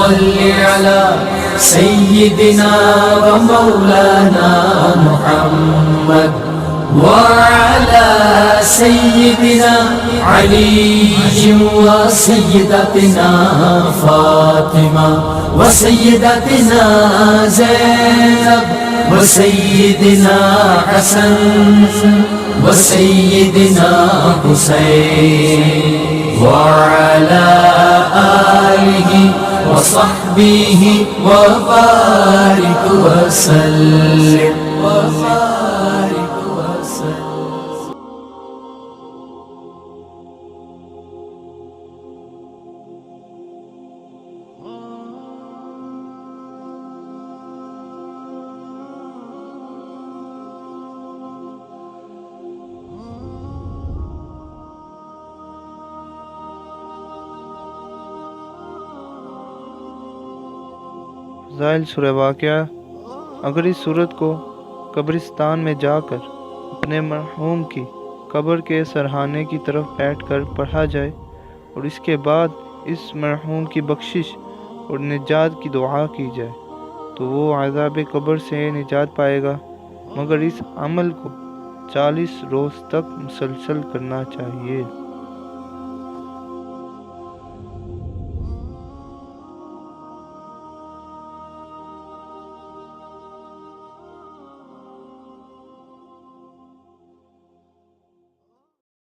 صل على سيدنا ومولانا محمد وعلى سيدنا علي وسيدتنا فاطمة وسيدتنا زينب وسيدنا حسن وسيدنا حسين وعلى آله وصحبه وبارك وسلم وبارك وسلم. فضائل سورہ واقعہ. اگر اس صورت کو قبرستان میں جا کر اپنے مرحوم کی قبر کے سرہانے کی طرف بیٹھ کر پڑھا جائے اور اس کے بعد اس مرحوم کی بخشش اور نجات کی دعا کی جائے تو وہ عذاب قبر سے نجات پائے گا، مگر اس عمل کو 40 روز تک مسلسل کرنا چاہیے.